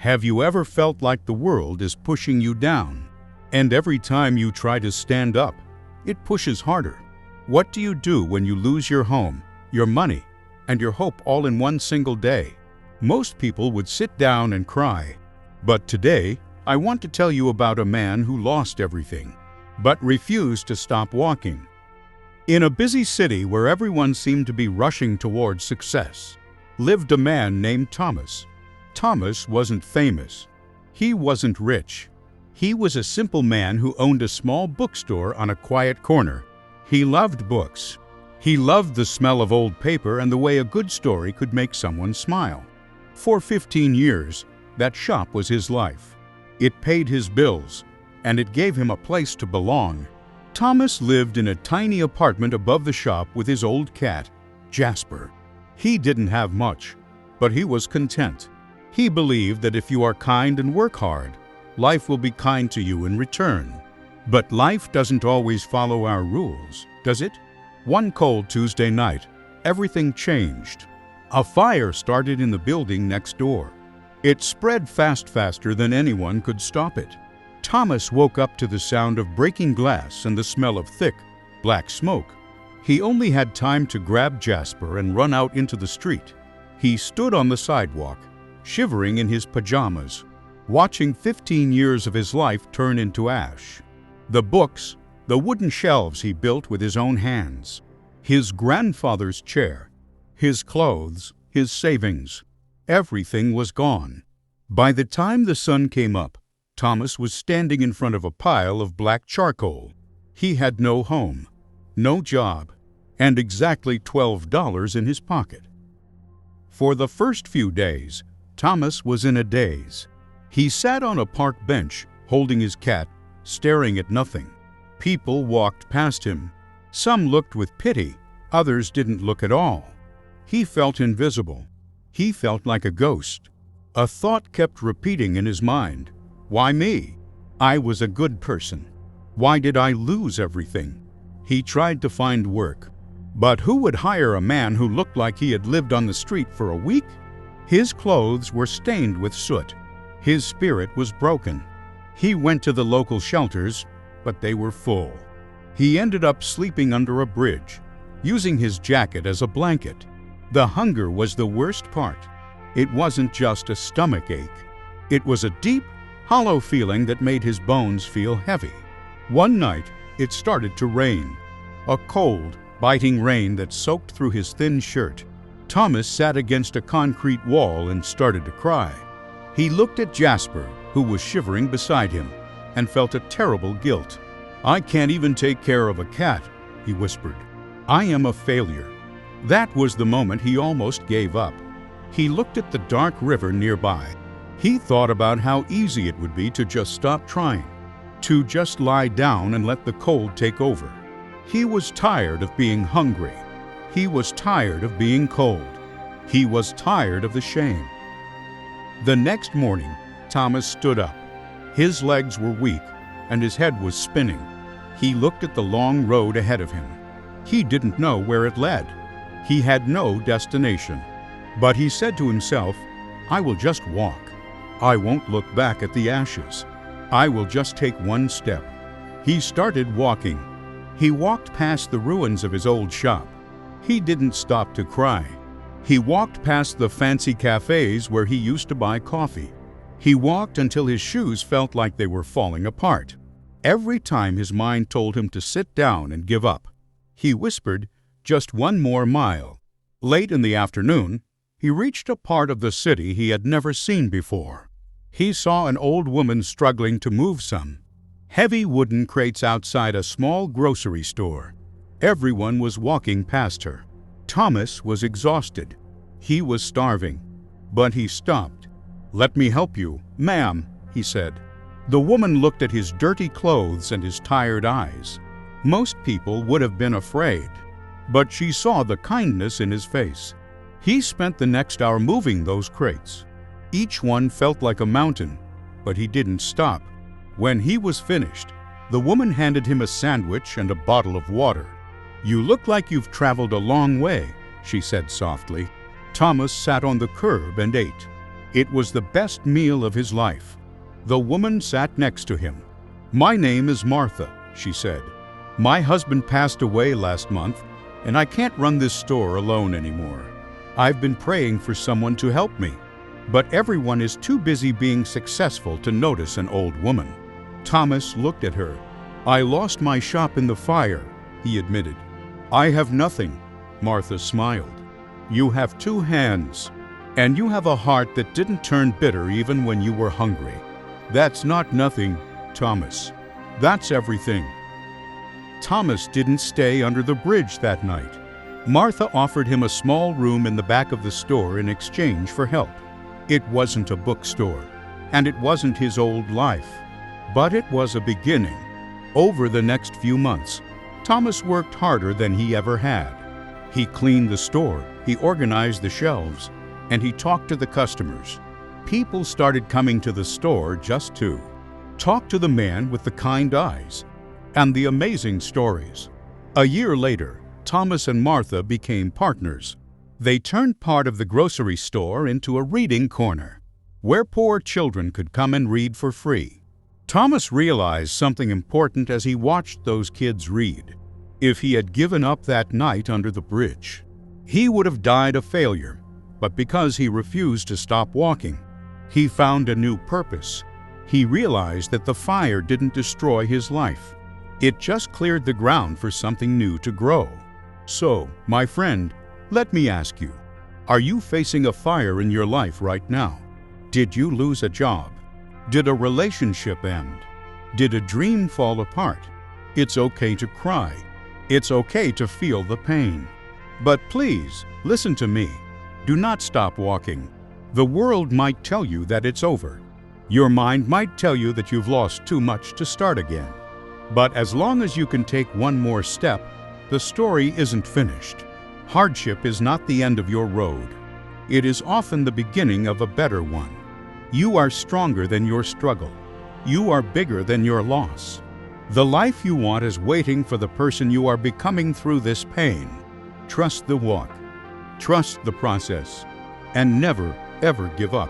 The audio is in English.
Have you ever felt like the world is pushing you down? And every time you try to stand up, it pushes harder. What do you do when you lose your home, your money, and your hope all in one single day? Most people would sit down and cry. But today, I want to tell you about a man who lost everything, but refused to stop walking. In a busy city where everyone seemed to be rushing towards success, lived a man named Thomas. Thomas wasn't famous. He wasn't rich. He was a simple man who owned a small bookstore on a quiet corner. He loved books. He loved the smell of old paper and the way a good story could make someone smile. For 15 years, that shop was his life. It paid his bills, and it gave him a place to belong. Thomas lived in a tiny apartment above the shop with his old cat, Jasper. He didn't have much, but he was content. He believed that if you are kind and work hard, life will be kind to you in return. But life doesn't always follow our rules, does it? One cold Tuesday night, everything changed. A fire started in the building next door. It spread faster than anyone could stop it. Thomas woke up to the sound of breaking glass and the smell of thick, black smoke. He only had time to grab Jasper and run out into the street. He stood on the sidewalk, shivering in his pajamas, watching 15 years of his life turn into ash. The books, the wooden shelves he built with his own hands, his grandfather's chair, his clothes, his savings, everything was gone. By the time the sun came up, Thomas was standing in front of a pile of black charcoal. He had no home, no job, and exactly $12 in his pocket. For the first few days, Thomas was in a daze. He sat on a park bench, holding his cat, staring at nothing. People walked past him. Some looked with pity, others didn't look at all. He felt invisible. He felt like a ghost. A thought kept repeating in his mind. Why me? I was a good person. Why did I lose everything? He tried to find work. But who would hire a man who looked like he had lived on the street for a week? His clothes were stained with soot. His spirit was broken. He went to the local shelters, but they were full. He ended up sleeping under a bridge, using his jacket as a blanket. The hunger was the worst part. It wasn't just a stomach ache. It was a deep, hollow feeling that made his bones feel heavy. One night, it started to rain. A cold, biting rain that soaked through his thin shirt. Thomas sat against a concrete wall and started to cry. He looked at Jasper, who was shivering beside him, and felt a terrible guilt. I can't even take care of a cat, he whispered. I am a failure. That was the moment he almost gave up. He looked at the dark river nearby. He thought about how easy it would be to just stop trying, to just lie down and let the cold take over. He was tired of being hungry. He was tired of being cold. He was tired of the shame. The next morning, Thomas stood up. His legs were weak, and his head was spinning. He looked at the long road ahead of him. He didn't know where it led. He had no destination. But he said to himself, I will just walk. I won't look back at the ashes. I will just take one step. He started walking. He walked past the ruins of his old shop. He didn't stop to cry. He walked past the fancy cafes where he used to buy coffee. He walked until his shoes felt like they were falling apart. Every time his mind told him to sit down and give up, he whispered, just one more mile. Late in the afternoon, he reached a part of the city he had never seen before. He saw an old woman struggling to move some heavy wooden crates outside a small grocery store. Everyone was walking past her. Thomas was exhausted. He was starving. But he stopped. Let me help you, ma'am, he said. The woman looked at his dirty clothes and his tired eyes. Most people would have been afraid, but she saw the kindness in his face. He spent the next hour moving those crates. Each one felt like a mountain, but he didn't stop. When he was finished, the woman handed him a sandwich and a bottle of water. You look like you've traveled a long way, she said softly. Thomas sat on the curb and ate. It was the best meal of his life. The woman sat next to him. "My name is Martha," she said. "My husband passed away last month, and I can't run this store alone anymore. I've been praying for someone to help me, but everyone is too busy being successful to notice an old woman." Thomas looked at her. "I lost my shop in the fire," he admitted. "I have nothing," Martha smiled. "You have 2 hands, and you have a heart that didn't turn bitter even when you were hungry." "That's not nothing, Thomas. That's everything." Thomas didn't stay under the bridge that night. Martha offered him a small room in the back of the store in exchange for help. It wasn't a bookstore, and it wasn't his old life, but it was a beginning. Over the next few months, Thomas worked harder than he ever had. He cleaned the store, he organized the shelves, and he talked to the customers. People started coming to the store just to talk to the man with the kind eyes and the amazing stories. A year later, Thomas and Martha became partners. They turned part of the grocery store into a reading corner, where poor children could come and read for free. Thomas realized something important as he watched those kids read. If he had given up that night under the bridge, he would have died a failure. But because he refused to stop walking, he found a new purpose. He realized that the fire didn't destroy his life. It just cleared the ground for something new to grow. So, my friend, let me ask you, are you facing a fire in your life right now? Did you lose a job? Did a relationship end? Did a dream fall apart? It's okay to cry. It's okay to feel the pain. But please, listen to me. Do not stop walking. The world might tell you that it's over. Your mind might tell you that you've lost too much to start again. But as long as you can take one more step, the story isn't finished. Hardship is not the end of your road. It is often the beginning of a better one. You are stronger than your struggle. You are bigger than your loss. The life you want is waiting for the person you are becoming through this pain. Trust the walk. Trust the process. And never, ever give up.